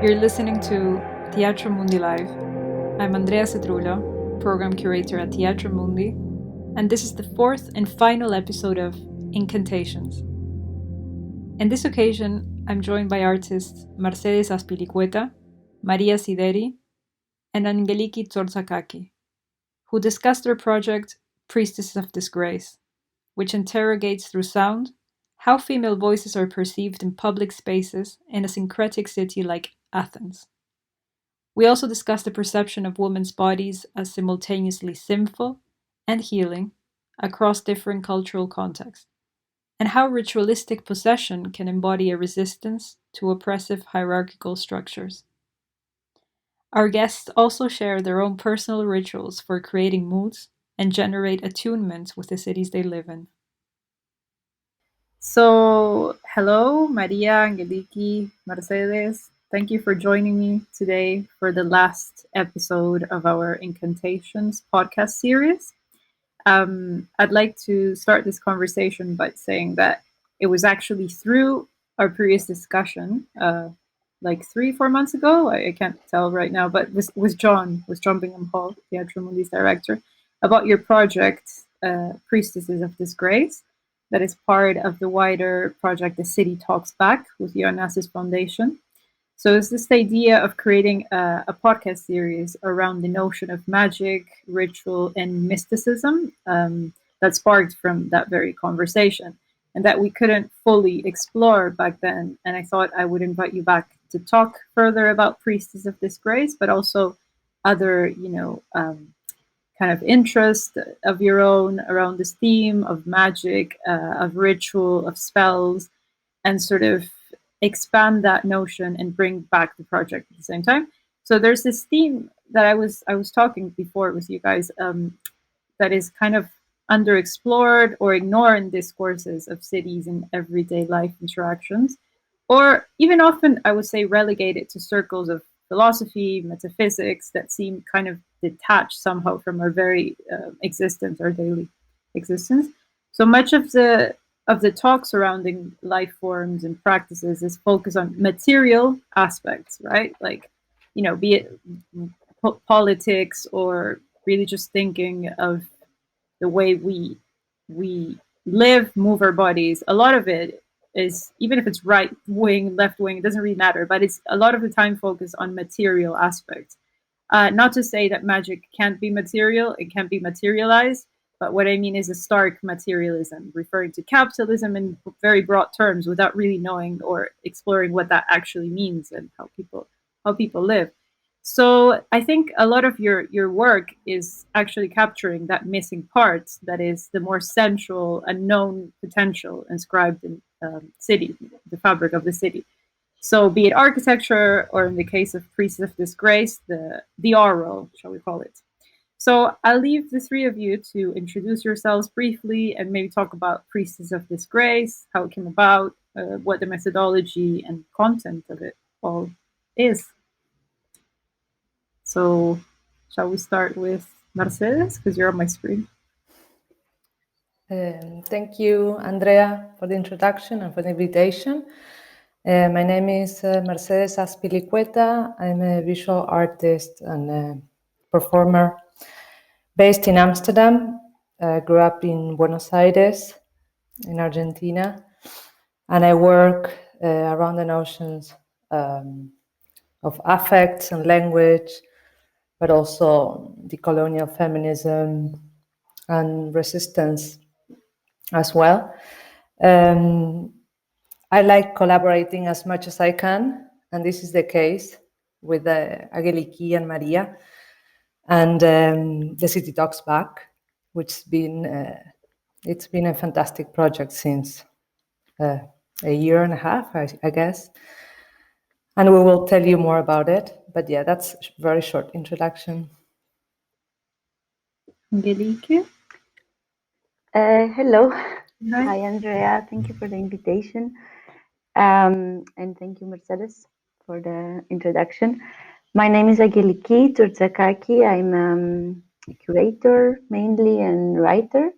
You're listening to Teatro Mundi Live. I'm Andrea Cedrula, program curator at Teatro Mundi, and this is the fourth and final episode of Incantations. In this occasion, I'm joined by artists Mercedes Azpilicueta, Maria Sideri, and Angeliki Tzortzakaki, who discuss their project Priestesses of Disgrace, which interrogates through sound how female voices are perceived in public spaces in a syncretic city like Athens. We also discuss the perception of women's bodies as simultaneously sinful and healing across different cultural contexts, and how ritualistic possession can embody a resistance to oppressive hierarchical structures. Our guests also share their own personal rituals for creating moods and generate attunement with the cities they live in. So, hello, Maria, Angeliki, Mercedes. Thank you for joining me today for the last episode of our Incantations podcast series. I'd like to start this conversation by saying that it was actually through our previous discussion, like 3-4 months ago, I can't tell right now, but was John Bingham Hall, Teatro Mundi's director, about your project, Priestesses of Disgrace, that is part of the wider project The City Talks Back with the Onassis Foundation. So it's this idea of creating a podcast series around the notion of magic, ritual, and mysticism that sparked from that very conversation, and that we couldn't fully explore back then. And I thought I would invite you back to talk further about Priestesses of Disgrace, but also other, kind of interest of your own around this theme of magic, of ritual, of spells, and sort of expand that notion and bring back the project at the same time. So there's this theme that I was talking before with you guys that is kind of underexplored or ignored in discourses of cities and everyday life interactions, or even often I would say relegated to circles of philosophy, metaphysics that seem kind of detached somehow from our very existence, our daily existence. So much of the talk surrounding life forms and practices is focused on material aspects, right? Like, be it politics or really just thinking of the way we live, move our bodies. A lot of it is, even if it's right wing, left wing, it doesn't really matter, but it's a lot of the time focused on material aspects. Not to say that magic can't be material, it can't be materialized, but what I mean is a stark materialism, referring to capitalism in very broad terms without really knowing or exploring what that actually means and how people live. So I think a lot of your work is actually capturing that missing part, that is the more central unknown potential inscribed in city, the fabric of the city. So be it architecture, or in the case of Priestesses of Disgrace, the oral, shall we call it. So I'll leave the three of you to introduce yourselves briefly and maybe talk about Priestesses of Disgrace, how it came about, what the methodology and content of it all is. So shall we start with Mercedes, because you're on my screen? Thank you, Andrea, for the introduction and for the invitation. My name is Mercedes Azpilicueta. I'm a visual artist and a performer based in Amsterdam. I grew up in Buenos Aires, in Argentina, and I work around the notions of affects and language, but also decolonial feminism and resistance as well. I like collaborating as much as I can, and this is the case with Angeliki and Maria, and the City Talks Back, which it's been a fantastic project since a year and a half, I guess, and we will tell you more about it. But yeah, that's a very short introduction. Angeliki? Hello. Hi. Hi, Andrea. Thank you for the invitation. And thank you, Mercedes, for the introduction. My name is Angeliki Tzortzakaki. I'm a curator mainly and writer.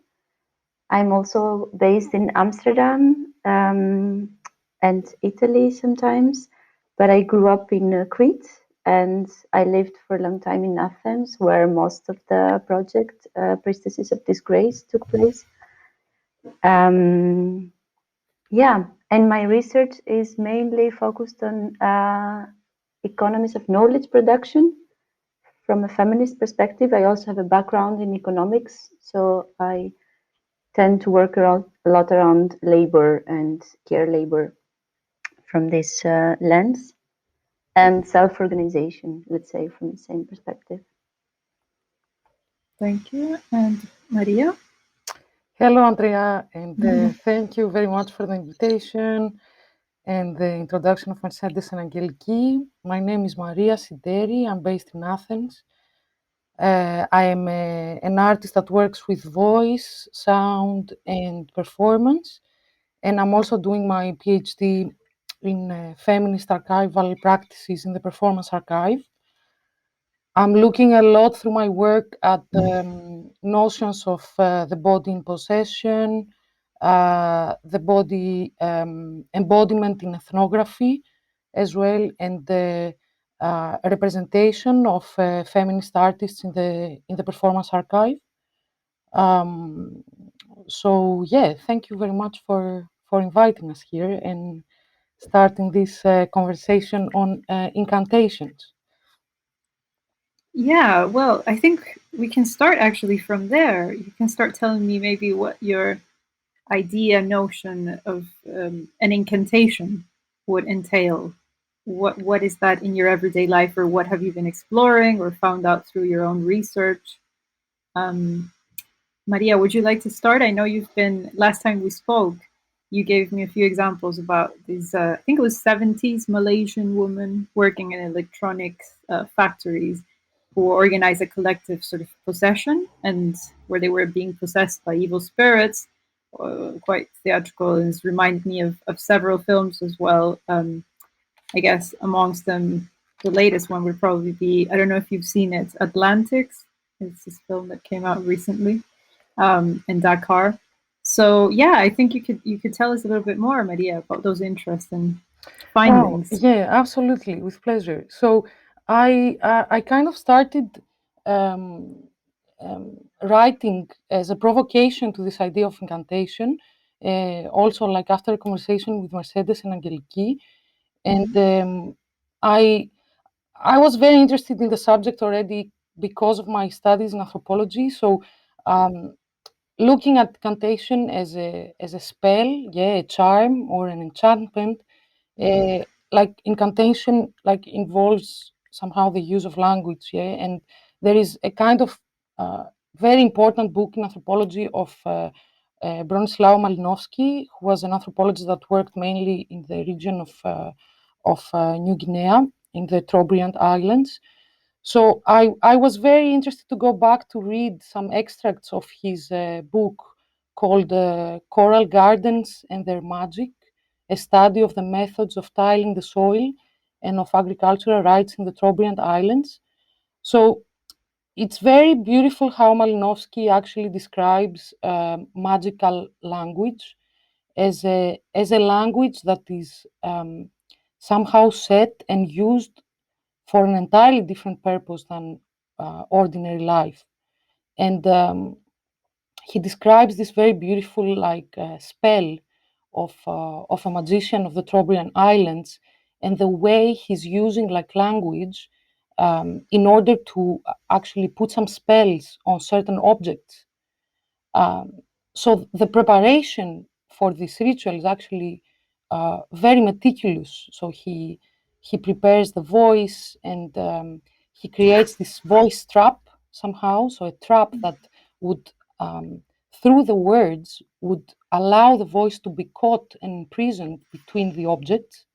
I'm also based in Amsterdam and Italy sometimes, but I grew up in Crete, and I lived for a long time in Athens, where most of the project Priestesses of Disgrace took place. Yeah, and my research is mainly focused on economies of knowledge production from a feminist perspective. I also have a background in economics, so I tend to work a lot around labor and care labor from this lens, and self-organization, let's say, from the same perspective. Thank you. And Maria? Hello, Andrea, and thank you very much for the invitation and the introduction of Mercedes and Angeliki. My name is Maria Sideri. I'm based in Athens. I am an artist that works with voice, sound, and performance, and I'm also doing my PhD in feminist archival practices in the Performance Archive. I'm looking a lot through my work at notions of the body in possession, the body embodiment in ethnography as well, and the representation of feminist artists in the Performance Archive. So yeah, thank you very much for inviting us here and starting this conversation on incantations. Yeah, well, I think we can start actually from there. You can start telling me maybe what your idea, notion of an incantation would entail. What is that in your everyday life, or what have you been exploring or found out through your own research? Maria, would you like to start? I know you've been, last time we spoke, you gave me a few examples about these, I think it was 70s Malaysian woman working in electronics factories who organized a collective sort of possession, and where they were being possessed by evil spirits, quite theatrical, and it's reminded me of several films as well. I guess amongst them, the latest one would probably be, I don't know if you've seen it, Atlantics. It's this film that came out recently in Dakar. So yeah, I think you could tell us a little bit more, Maria, about those interesting Oh, findings. yeah, absolutely, with pleasure. So I kind of started um, writing as a provocation to this idea of incantation, also like after a conversation with Mercedes and Angeliki, and I I was very interested in the subject already because of my studies in anthropology. So um, looking at incantation as a spell, yeah, a charm or an enchantment, like incantation like involves somehow the use of language, yeah, and there is a kind of very important book in anthropology of Bronislaw Malinowski, who was an anthropologist that worked mainly in the region of New Guinea in the Trobriand Islands. So I was very interested to go back to read some extracts of his book called Coral Gardens and Their Magic, a study of the methods of tiling the soil and of agricultural rights in the Trobriand Islands. So it's very beautiful how Malinowski actually describes magical language as a language that is somehow set and used for an entirely different purpose than ordinary life. And he describes this very beautiful spell of a magician of the Trobriand Islands, and the way he's using like language in order to actually put some spells on certain objects. Um, so the preparation for this ritual is actually very meticulous. So he prepares the voice, and he creates this voice trap somehow. So a trap that would, through the words, would allow the voice to be caught and imprisoned between the objects.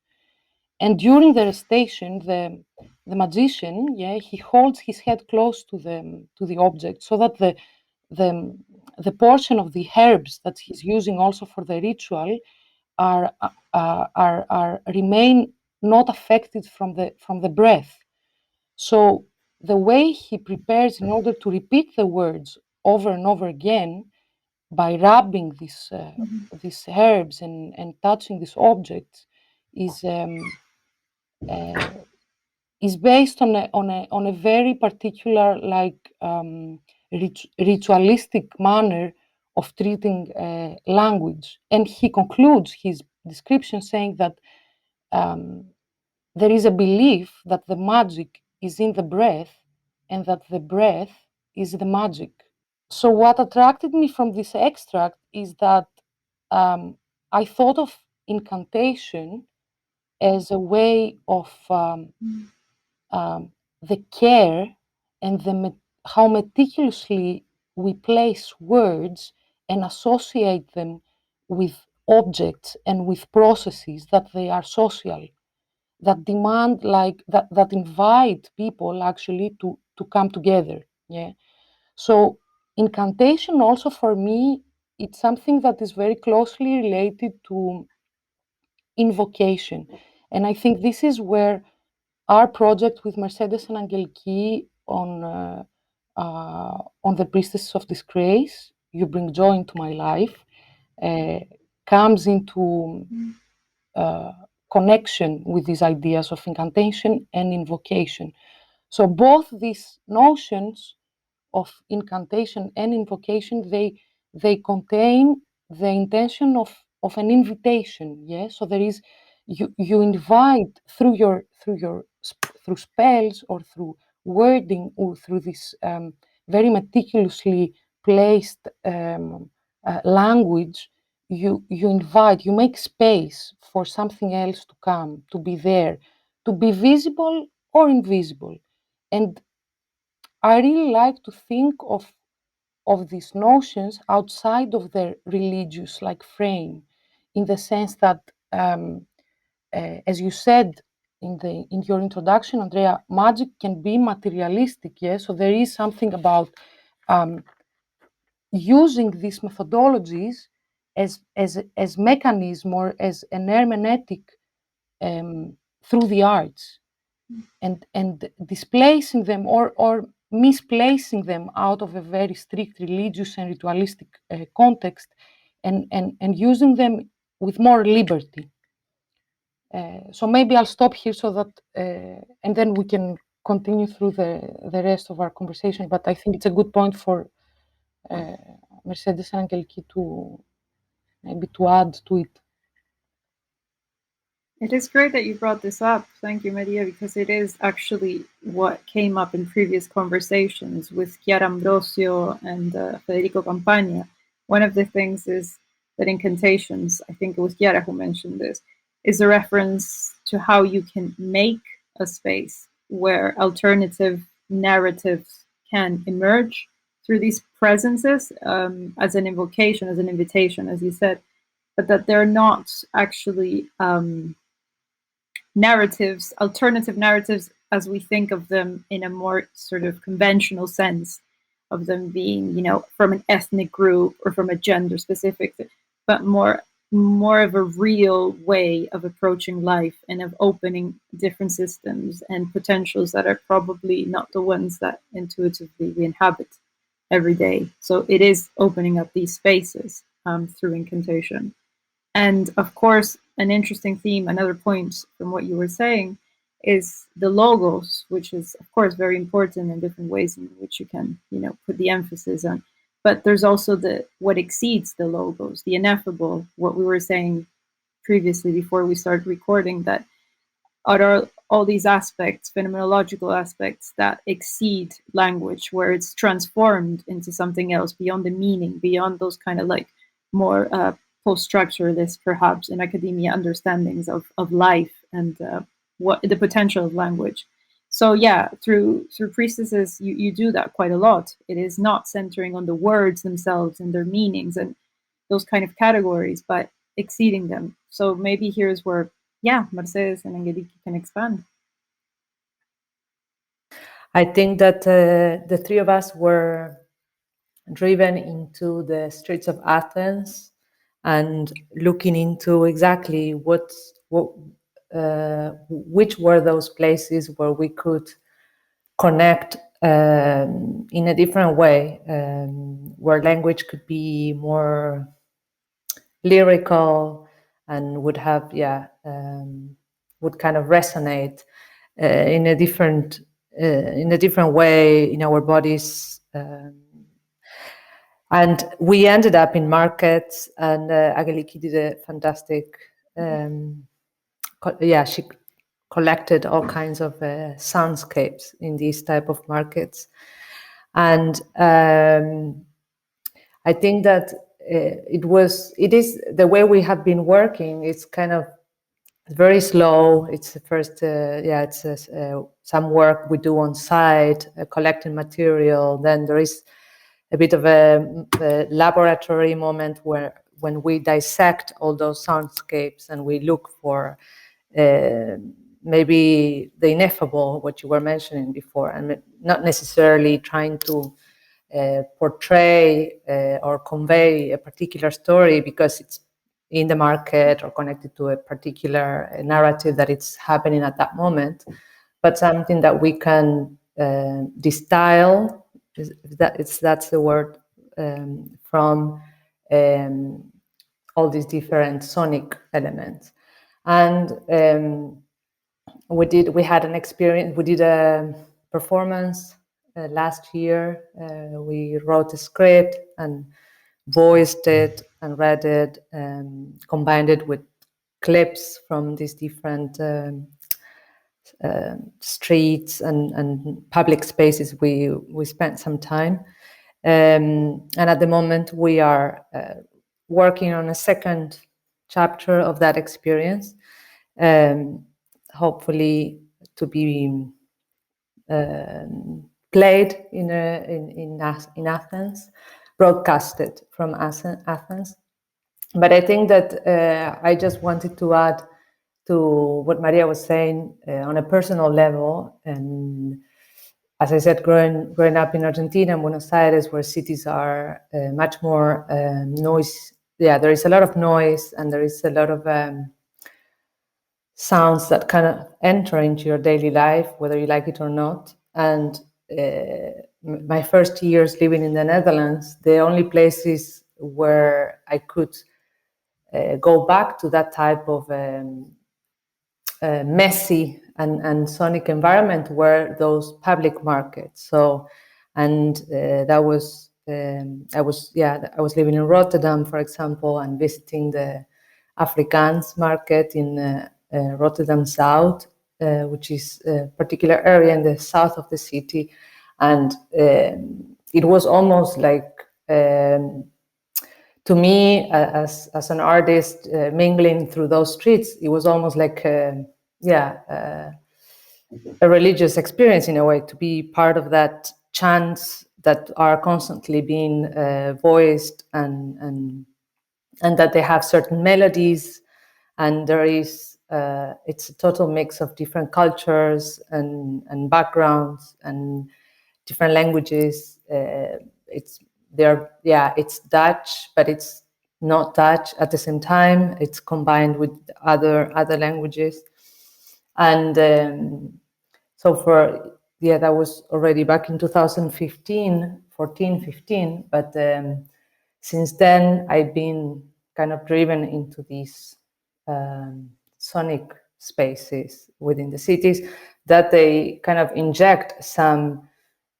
And during the recitation, the magician, yeah, he holds his head close to the object so that the the portion of the herbs that he's using also for the ritual are remain not affected from the breath. So the way he prepares in order to repeat the words over and over again by rubbing these herbs and touching these objects is is based on a very particular, like, ritualistic manner of treating language. And he concludes his description saying that there is a belief that the magic is in the breath and that the breath is the magic. So what attracted me from this extract is that I thought of incantation as a way of the care and how meticulously we place words and associate them with objects and with processes that they are social, that demand, like, that invite people actually to come together. Yeah. So incantation also for me, it's something that is very closely related to invocation. And I think this is where our project with Mercedes and Angeliki on the Priestesses of Disgrace, You Bring Joy into My Life, comes into connection with these ideas of incantation and invocation. So both these notions of incantation and invocation, they contain the intention of an invitation. Yeah. So there is, you invite through spells or through wording or through this very meticulously placed language. You invite, you make space for something else to come, to be there, to be visible or invisible. And I really like to think of these notions outside of their religious, like, frame, in the sense that, as you said in your introduction, Andrea, magic can be materialistic. Yes, so there is something about using these methodologies as mechanism or as an hermeneutic through the arts, and displacing them or misplacing them out of a very strict religious and ritualistic context, and using them with more liberty. So maybe I'll stop here so that, and then we can continue through the rest of our conversation. But I think it's a good point for Mercedes and Angeliki to maybe to add to it. It is great that you brought this up. Thank you, Maria, because it is actually what came up in previous conversations with Chiara Ambrosio and Federico Campagna. One of the things is that incantations, I think it was Chiara who mentioned this, is a reference to how you can make a space where alternative narratives can emerge through these presences, as an invocation, as an invitation, as you said, but that they're not actually narratives, alternative narratives as we think of them in a more sort of conventional sense of them being, from an ethnic group or from a gender specific, but more of a real way of approaching life and of opening different systems and potentials that are probably not the ones that intuitively we inhabit every day. So it is opening up these spaces through incantation. And of course, an interesting theme, another point from what you were saying, is the logos, which is of course very important in different ways in which you can, put the emphasis on. But there's also what exceeds the logos, the ineffable, what we were saying previously before we started recording, that are all these aspects, phenomenological aspects that exceed language, where it's transformed into something else beyond the meaning, beyond those kind of like more post-structuralist, perhaps, in academia understandings of life and what the potential of language. So yeah, through priestesses, you do that quite a lot. It is not centering on the words themselves and their meanings and those kind of categories, but exceeding them. So maybe here's where, Mercedes and Angeliki can expand. I think that the three of us were driven into the streets of Athens and looking into exactly which were those places where we could connect in a different way, where language could be more lyrical and would have would kind of resonate in a different way in our bodies. And we ended up in markets, and Angeliki did a fantastic, she collected all kinds of soundscapes in these type of markets. And I think that it is the way we have been working. It's kind of very slow. It's the first, it's some work we do on site, collecting material. Then there is a bit of a laboratory moment when we dissect all those soundscapes and we look for maybe the ineffable, what you were mentioning before, and not necessarily trying to portray or convey a particular story because it's in the market or connected to a particular narrative that it's happening at that moment, but something that we can distill, that's the word, from all these different sonic elements. And we had an experience. We did a performance last year. We wrote a script and voiced it and read it, and combined it with clips from these different streets and public spaces. We spent some time, and at the moment we are working on a second chapter of that experience, hopefully to be played in Athens, broadcasted from Athens. But I think that I just wanted to add to what Maria was saying on a personal level. And as I said, growing up in Argentina and Buenos Aires, where cities are much more noise. Yeah, there is a lot of noise and there is a lot of sounds that kind of enter into your daily life, whether you like it or not. And my first years living in the Netherlands, the only places where I could go back to that type of messy and sonic environment were those public markets. So, and I was living in Rotterdam, for example, and visiting the Afrikaans market in Rotterdam South, which is a particular area in the south of the city. And it was almost like, to me, as an artist, mingling through those streets, it was almost like a religious experience in a way, to be part of that chants that are constantly being voiced, and that they have certain melodies, and there is it's a total mix of different cultures and backgrounds and different languages. It's Dutch, but it's not Dutch at the same time. It's combined with other languages, and so that was already back in 2015, 14, 15. But since then, I've been kind of driven into these sonic spaces within the cities that they kind of inject some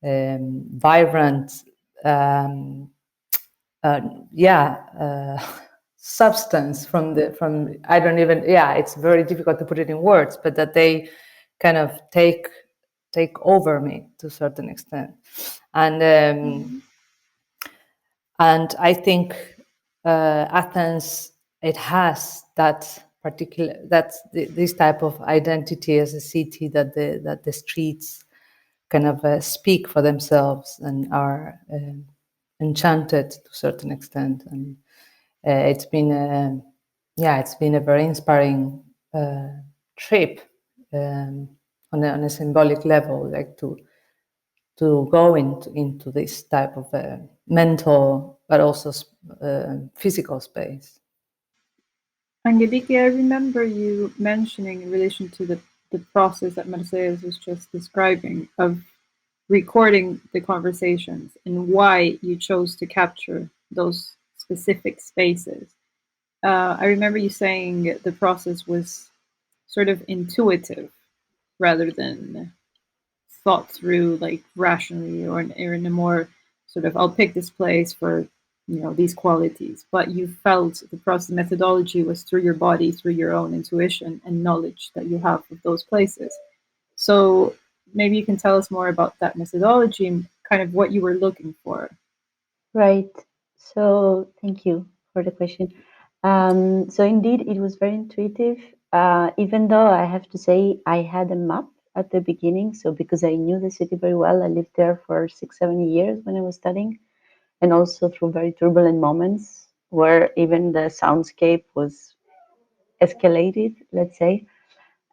vibrant substance from I don't even it's very difficult to put it in words, but that they kind of take over me to a certain extent. And and I think Athens, it has that particular, this type of identity as a city, that the streets kind of speak for themselves and are enchanted to a certain extent. And it's been a very inspiring trip on a symbolic level, like to go into this type of mental but also physical space. Angeliki, I remember you mentioning in relation to the process that Mercedes was just describing of recording the conversations and why you chose to capture those specific spaces. I remember you saying the process was sort of intuitive rather than thought through like rationally or in a more sort of I'll pick this place for these qualities, but you felt the process methodology was through your body, through your own intuition and knowledge that you have of those places. So maybe you can tell us more about that methodology and kind of what you were looking for. Right. So thank you for the question. So indeed, it was very intuitive. Even though I have to say I had a map at the beginning. So because I knew the city very well, I lived there for 6-7 years when I was studying, and also through very turbulent moments where even the soundscape was escalated, let's say.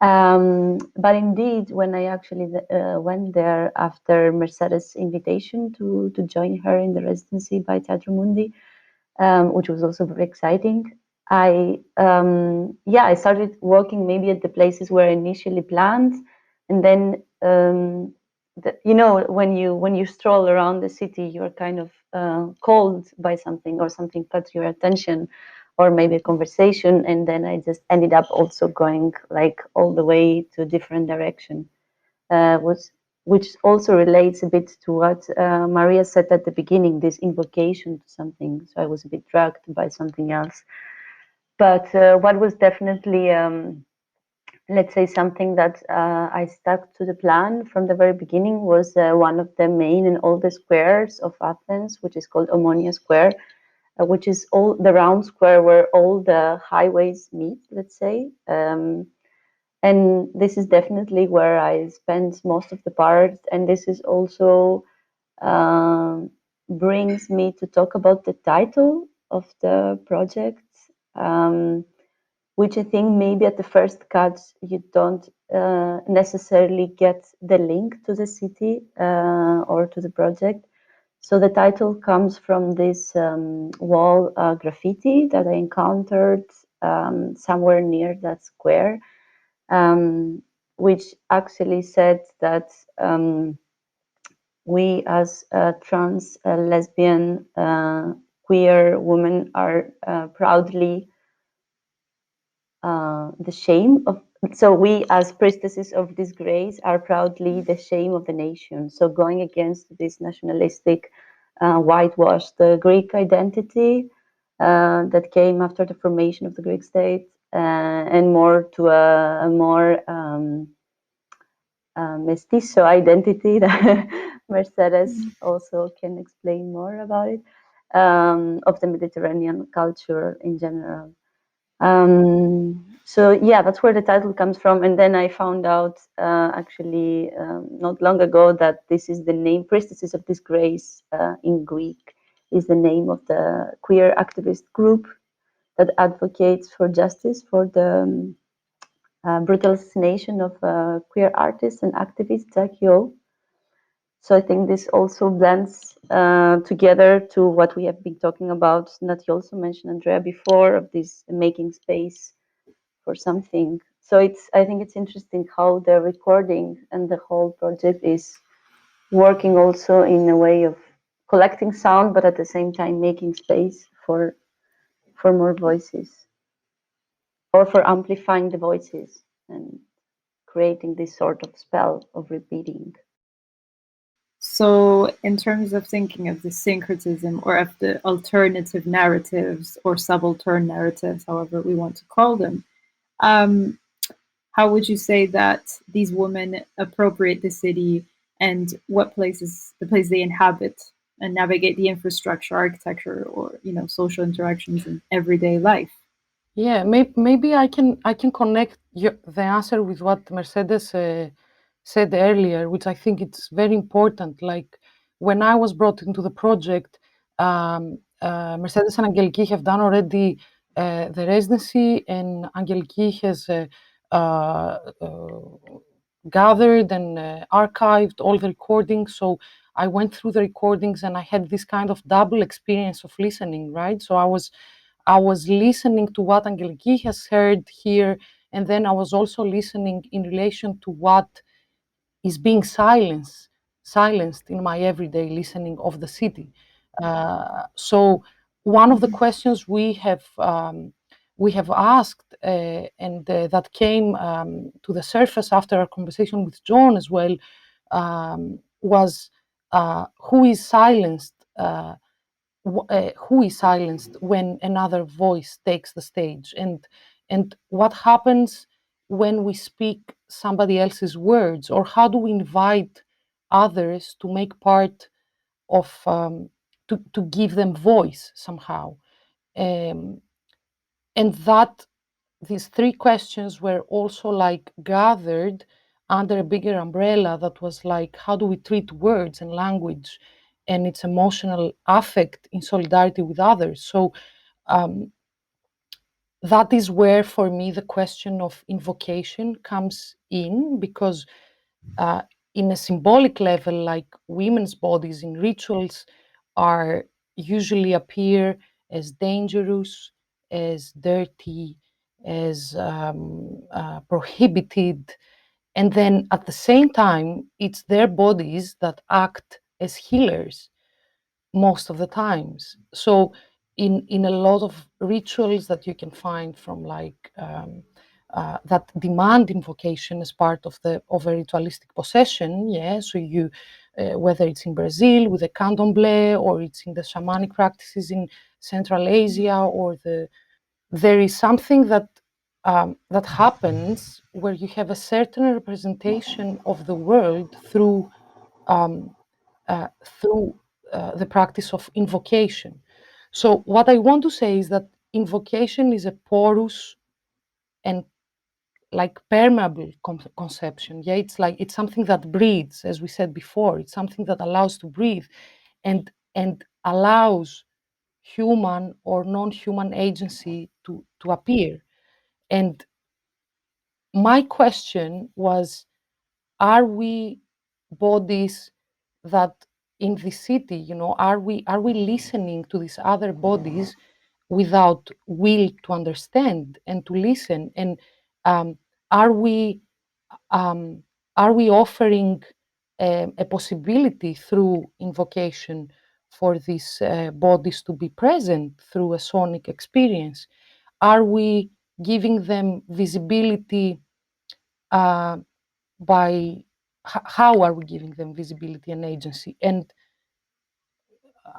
But indeed, when I actually went there after Mercedes' invitation to join her in the residency by Teatro Mundi, which was also very exciting, I started working maybe at the places where I initially planned, and then when you stroll around the city, you're kind of called by something, or something caught your attention, or maybe a conversation, and then I just ended up also going like all the way to a different direction, which also relates a bit to what Maria said at the beginning, this invocation to something. So I was a bit dragged by something else. But what was definitely, let's say, something that I stuck to the plan from the very beginning was one of the main and oldest squares of Athens, which is called Omonia Square, which is all the round square where all the highways meet, let's say. And this is definitely where I spend most of the part. And this is also brings me to talk about the title of the project, which I think maybe at the first cut you don't necessarily get the link to the city or to the project. So the title comes from this wall graffiti that I encountered somewhere near that square, which actually said that we as trans, lesbian, queer women are proudly the shame of, so we as priestesses of disgrace are proudly the shame of the nation. So going against this nationalistic, whitewashed Greek identity that came after the formation of the Greek state, and more to a more mestizo identity that Mercedes also can explain more about it, of the Mediterranean culture in general. So yeah, that's where the title comes from. And then I found out actually not long ago that this is the name, Priestesses of Disgrace in Greek, is the name of the queer activist group that advocates for justice for the brutal assassination of queer artists and activists like you. So I think this also blends together to what we have been talking about, and that you also mentioned, Andrea, before, of this making space for something. So I think it's interesting how the recording and the whole project is working also in a way of collecting sound, but at the same time making space for more voices, or for amplifying the voices and creating this sort of spell of repeating. So, in terms of thinking of the syncretism or of the alternative narratives or subaltern narratives, however we want to call them, how would you say that these women appropriate the city and what places, the place they inhabit, and navigate the infrastructure, architecture, or social interactions in everyday life? Yeah, maybe I can connect the answer with what Mercedes said earlier, which I think it's very important. Like when I was brought into the project, Mercedes and Angeliki have done already the residency, and Angeliki has uh, gathered and archived all the recordings. So I went through the recordings and I had this kind of double experience of listening, right? So I was listening to what Angeliki has heard here, and then I was also listening in relation to what is being silenced in my everyday listening of the city. So one of the questions we have we have asked, and that came to the surface after our conversation with John as well, was who is silenced. Who is silenced when another voice takes the stage, and what happens when we speak somebody else's words, or how do we invite others to make part of to give them voice somehow. And that these three questions were also like gathered under a bigger umbrella that was like, how do we treat words and language and its emotional affect in solidarity with others? So um, that is where, for me, the question of invocation comes in, because uh, in a symbolic level, like women's bodies in rituals are usually appear as dangerous, as dirty, as prohibited. And then at the same time, it's their bodies that act as healers most of the times. So in a lot of rituals that you can find from like that demand invocation as part of a ritualistic possession, yeah. So you whether it's in Brazil with the candomblé, or it's in the shamanic practices in Central Asia, or there is something that happens where you have a certain representation of the world through um, uh, through the practice of invocation. So what I want to say is that invocation is a porous and like permeable conception. Yeah, it's like it's something that breathes, as we said before. It's something that allows to breathe, and allows human or non-human agency to appear. And my question was, are we bodies that in the city, are we listening to these other bodies without will to understand and to listen? And um, are we um, are we offering a possibility through invocation for these bodies to be present through a sonic experience? Are we giving them visibility uh, by how are we giving them visibility and agency? And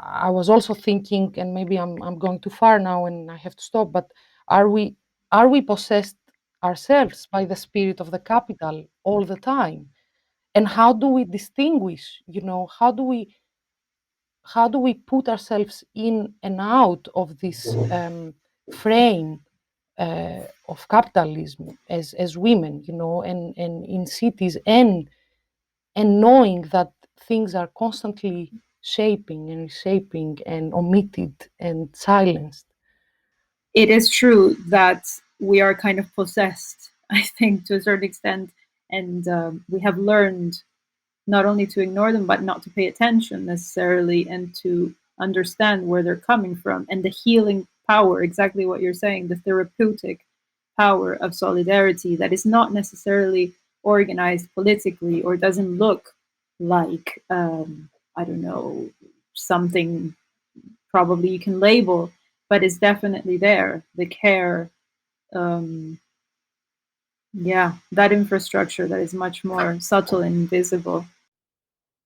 I was also thinking, and maybe I'm going too far now and I have to stop, but are we possessed ourselves by the spirit of the capital all the time? And how do we distinguish, how do we put ourselves in and out of this frame of capitalism as women, and in cities, and knowing that things are constantly shaping and reshaping and omitted and silenced. It is true that we are kind of possessed, I think, to a certain extent, and we have learned not only to ignore them, but not to pay attention necessarily, and to understand where they're coming from, and the healing power, exactly what you're saying, the therapeutic power of solidarity that is not necessarily organized politically or doesn't look like, I don't know, something probably you can label, but is definitely there. The care, um, yeah, that infrastructure that is much more subtle and invisible.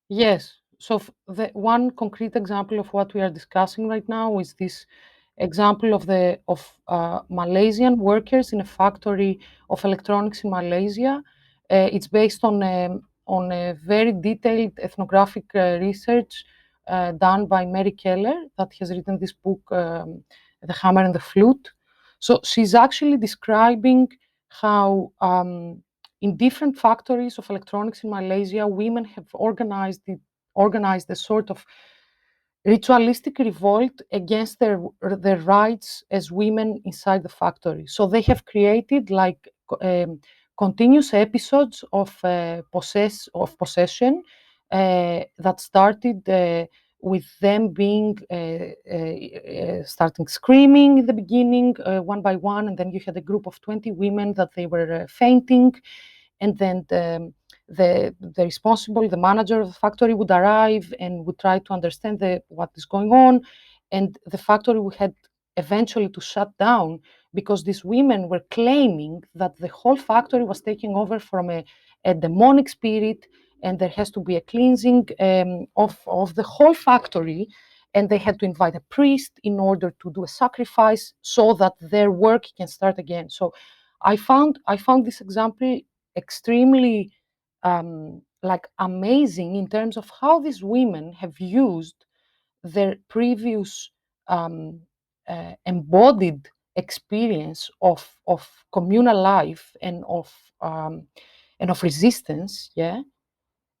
Yes. So the one concrete example of what we are discussing right now is this example of Malaysian workers in a factory of electronics in Malaysia. It's based on a very detailed ethnographic research done by Mary Keller, that has written this book, The Hammer and the Flute. So she's actually describing how in different factories of electronics in Malaysia, women have organized a sort of ritualistic revolt against their rights as women inside the factory. So they have created like continuous episodes of possession that started with them being starting screaming in the beginning, one by one, and then you had a group of 20 women that they were fainting, and then the responsible, the manager of the factory would arrive and would try to understand what is going on, and the factory would had eventually to shut down because these women were claiming that the whole factory was taking over from a demonic spirit, and there has to be a cleansing of the whole factory, and they had to invite a priest in order to do a sacrifice so that their work can start again. So I found this example extremely like amazing in terms of how these women have used their previous embodied experience of communal life and of resistance, yeah,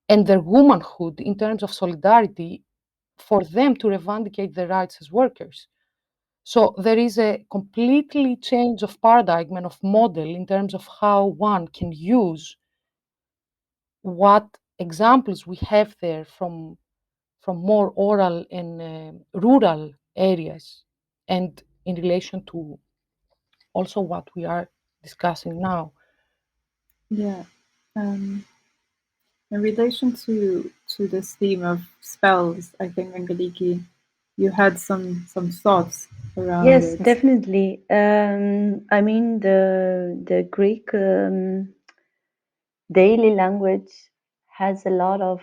and their womanhood in terms of solidarity for them to reivindicate their rights as workers. So there is a completely change of paradigm and of model in terms of how one can use what examples we have there from more oral and rural areas, and in relation to also what we are discussing now. Yeah. In relation to this theme of spells, I think, Angeliki, you had some thoughts around Yes, it. definitely. I mean, the Greek daily language has a lot of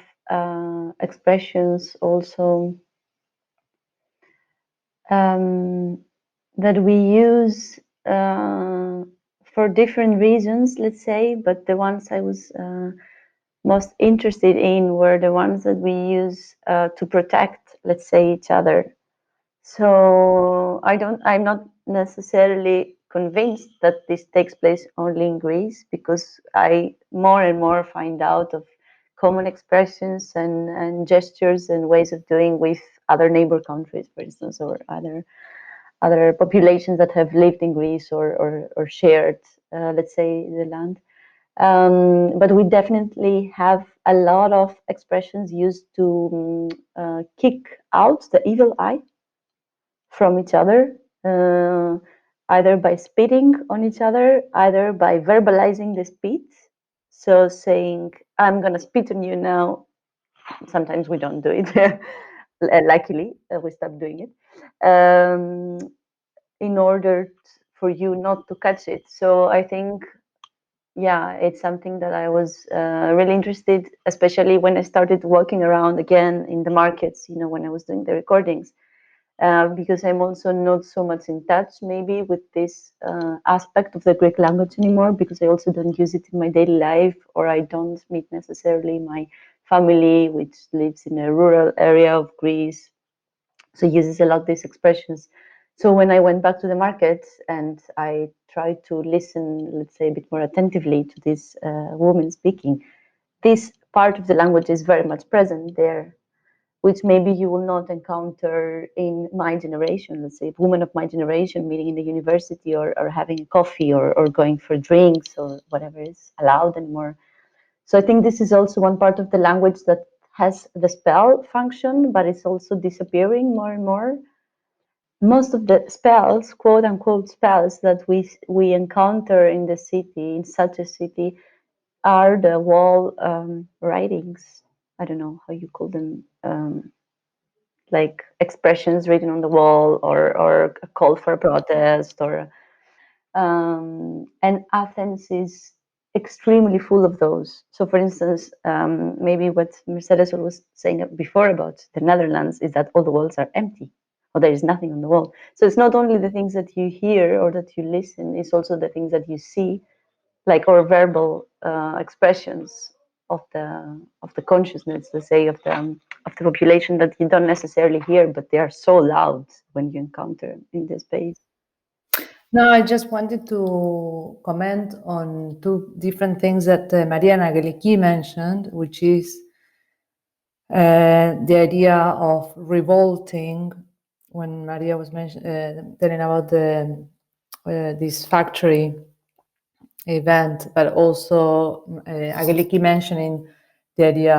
expressions also that we use for different reasons, let's say, but the ones I was most interested in were the ones that we use to protect, let's say, each other. So I'm not necessarily convinced that this takes place only in Greece, because I more and more find out of common expressions and gestures and ways of doing with other neighbor countries, for instance, or other populations that have lived in Greece or shared, let's say, the land. But we definitely have a lot of expressions used to kick out the evil eye from each other, either by spitting on each other, either by verbalizing the spit. So saying, I'm going to spit on you now. Sometimes we don't do it. Luckily, we stopped doing it. In order for you not to catch it. So I think, yeah, it's something that I was really interested, especially when I started walking around again in the markets, when I was doing the recordings, because I'm also not so much in touch maybe with this aspect of the Greek language anymore, because I also don't use it in my daily life, or I don't meet necessarily my family, which lives in a rural area of Greece. So uses a lot these expressions. So when I went back to the market and I tried to listen, let's say, a bit more attentively to this woman speaking, this part of the language is very much present there, which maybe you will not encounter in my generation, let's say, women of my generation meeting in the university or having a coffee or going for drinks or whatever is allowed anymore. So I think this is also one part of the language that has the spell function, but it's also disappearing more and more. Most of the spells, quote unquote spells, that we encounter in the city, in such a city, are the wall writings. I don't know how you call them, like expressions written on the wall, or a call for a protest, or and Athens is extremely full of those. So, for instance, maybe what Mercedes was saying before about the Netherlands is that all the walls are empty, or there is nothing on the wall. So it's not only the things that you hear or that you listen; it's also the things that you see, like, or verbal expressions of the consciousness, let's say, of the population, that you don't necessarily hear, but they are so loud when you encounter in the space. No, I just wanted to comment on two different things that Maria and Angeliki mentioned, which is the idea of revolting, when Maria was telling about this factory event, but also Angeliki mentioning the idea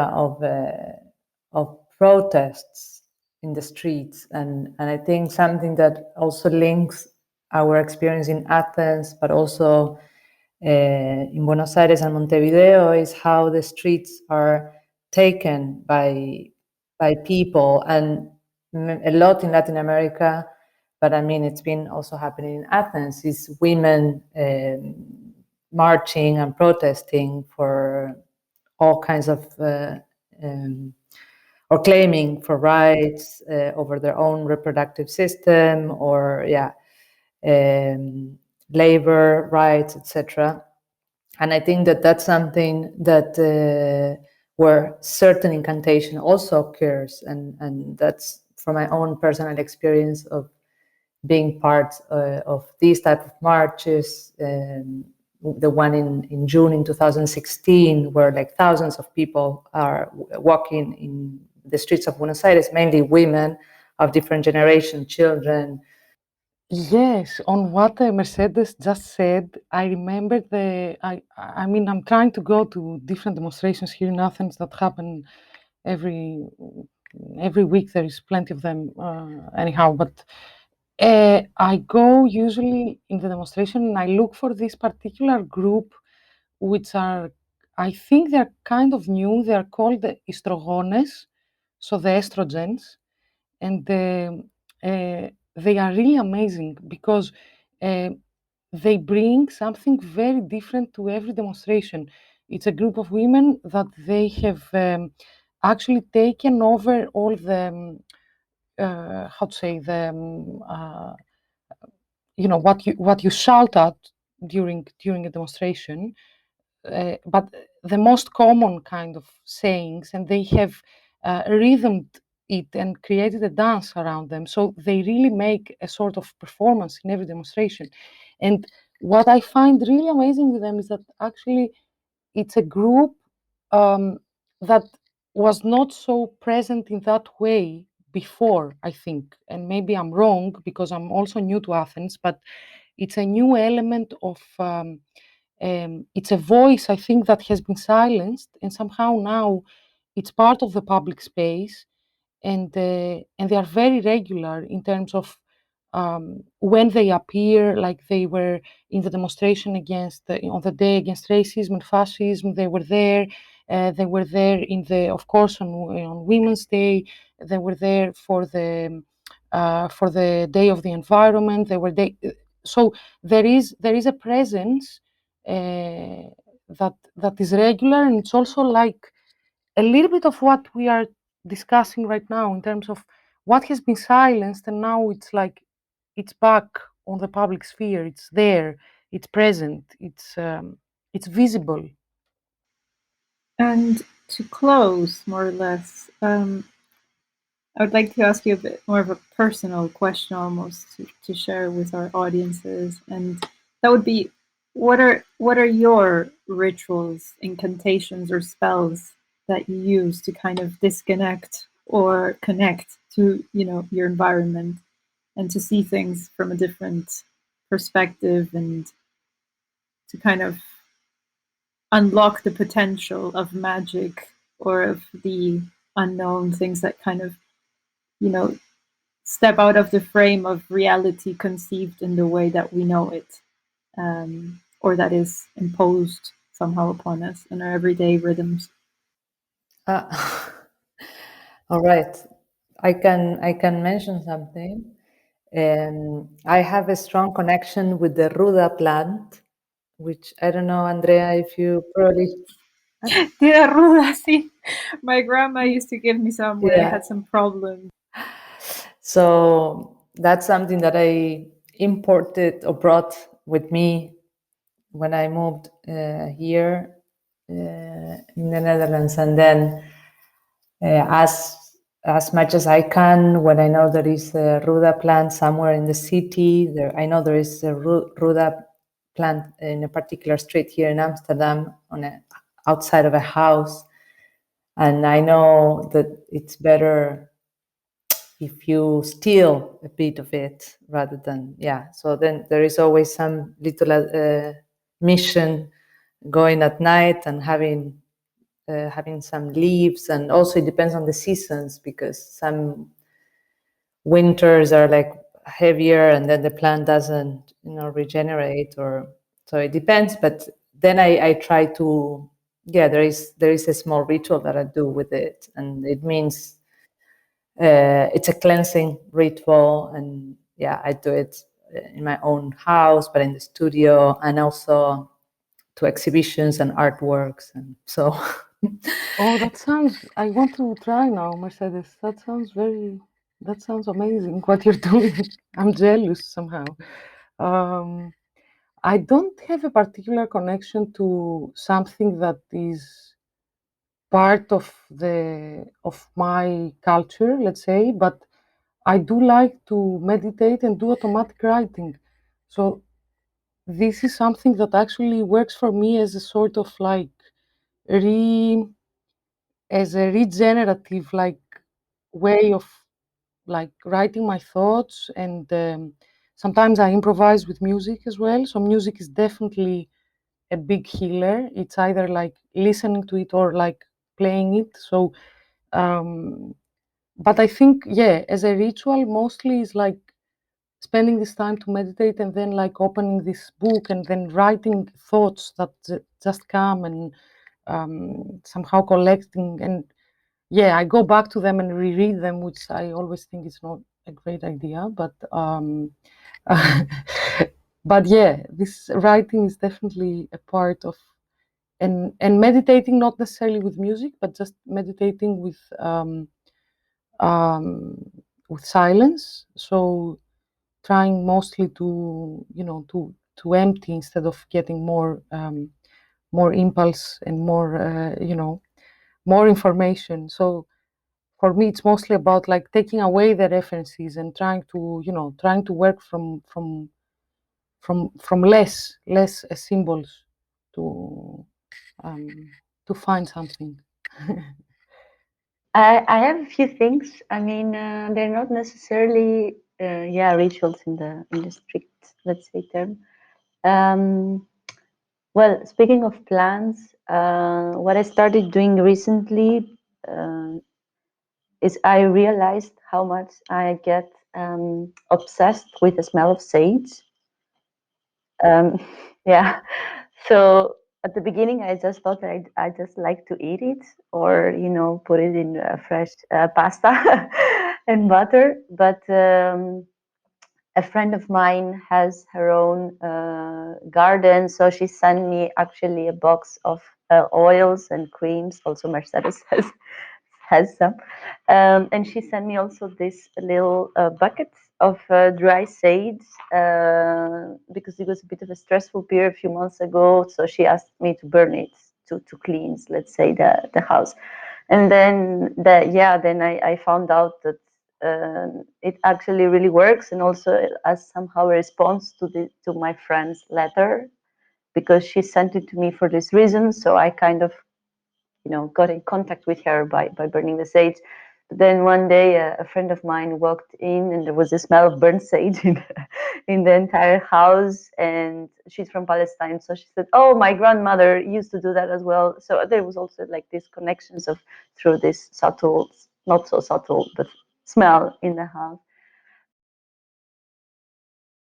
of protests in the streets, and I think something that also links our experience in Athens, but also in Buenos Aires and Montevideo, is how the streets are taken by people, and a lot in Latin America but I mean, it's been also happening in Athens, is women marching and protesting for all kinds of, or claiming for rights over their own reproductive system, or labor rights, etc. And I think that that's something that where certain incantation also occurs, and that's from my own personal experience of being part of these type of marches. The one in June in 2016, where like thousands of people are walking in the streets of Buenos Aires, mainly women of different generations, children. Yes, on what Mercedes just said, I remember I mean, I'm trying to go to different demonstrations here in Athens that happen every week. There is plenty of them, anyhow. But I go usually in the demonstration and I look for this particular group, which are, I think they're kind of new. They are called the estrogones, so the estrogens, and they are really amazing because they bring something very different to every demonstration. It's a group of women that they have actually taken over all the how to say what you shout at during a demonstration, but the most common kind of sayings, and they have rhythmed it and created a dance around them. So they really make a sort of performance in every demonstration. And what I find really amazing with them is that actually it's a group that was not so present in that way before, I think. And maybe I'm wrong because I'm also new to Athens, but it's a new element of it's a voice, I think, that has been silenced, and somehow now it's part of the public space, and they are very regular in terms of when they appear. Like they were in the demonstration on the day against racism and fascism. They were there. They were there of course, on Women's Day. They were there for the Day of the Environment. So there is a presence that is regular, and it's also like a little bit of what we are discussing right now in terms of what has been silenced, and now it's like it's back on the public sphere. It's there, it's present, it's visible. And to close, more or less, I would like to ask you a bit more of a personal question, almost to share with our audiences, and that would be, what are your rituals, incantations, or spells that you use to kind of disconnect or connect to your environment and to see things from a different perspective, and to kind of unlock the potential of magic or of the unknown, things that kind of step out of the frame of reality conceived in the way that we know it, or that is imposed somehow upon us in our everyday rhythms. All right, I can mention something. I have a strong connection with the ruda plant, which I don't know, Andrea, if you probably. Tira ruda, sí. My grandma used to give me some when I Yeah. had some problems. So that's something that I imported or brought with me when I moved here in the Netherlands, and then as much as I can, when I know there is a ruda plant somewhere in the city, I know there is a ruda plant in a particular street here in Amsterdam, outside of a house, and I know that it's better if you steal a bit of it rather than, so then there is always some little mission going at night and having some leaves, and also it depends on the seasons, because some winters are like heavier and then the plant doesn't regenerate, or so it depends. But then I try to, there is a small ritual that I do with it, and it means it's a cleansing ritual, and yeah, I do it in my own house, but in the studio, and also to exhibitions and artworks, and so. Oh, that sounds. I want to try now, Mercedes. That sounds amazing. What you're doing. I'm jealous somehow. Um, I don't have a particular connection to something that is part of my culture, let's say, but I do like to meditate and do automatic writing. So this is something that actually works for me as a sort of like as a regenerative like way of like writing my thoughts, and sometimes I improvise with music as well. So music is definitely a big healer. It's either like listening to it or like playing it. So but I think, yeah, as a ritual mostly is like spending this time to meditate and then like opening this book and then writing thoughts that just come, and somehow collecting. And yeah, I go back to them and reread them, which I always think is not a great idea, but but yeah, this writing is definitely a part of, and meditating, not necessarily with music, but just meditating um, with silence. So trying mostly to, to empty instead of getting more impulse and more more information. So for me, it's mostly about like taking away the references and trying to, trying to work from less symbols to um, to find something. I have a few things. I mean, they're not necessarily, rituals in the strict, let's say, term. Well, speaking of plants, what I started doing recently is I realized how much I get obsessed with the smell of sage. Um, yeah. So at the beginning, I just thought that I just like to eat it, or put it in fresh pasta and butter. But a friend of mine has her own garden, so she sent me actually a box of oils and creams. Also, Mercedes has some, and she sent me also this little bucket of dry sage because it was a bit of a stressful period a few months ago. So she asked me to burn it to cleanse, let's say, the house. And then then I found out that it actually really works, and also as somehow a response to my friend's letter, because she sent it to me for this reason. So I kind of got in contact with her by burning the sage. But then one day a friend of mine walked in, and there was a smell of burnt sage in the entire house, and she's from Palestine, so she said, oh, my grandmother used to do that as well. So there was also like these connections of through this subtle, not so subtle, but smell in the house.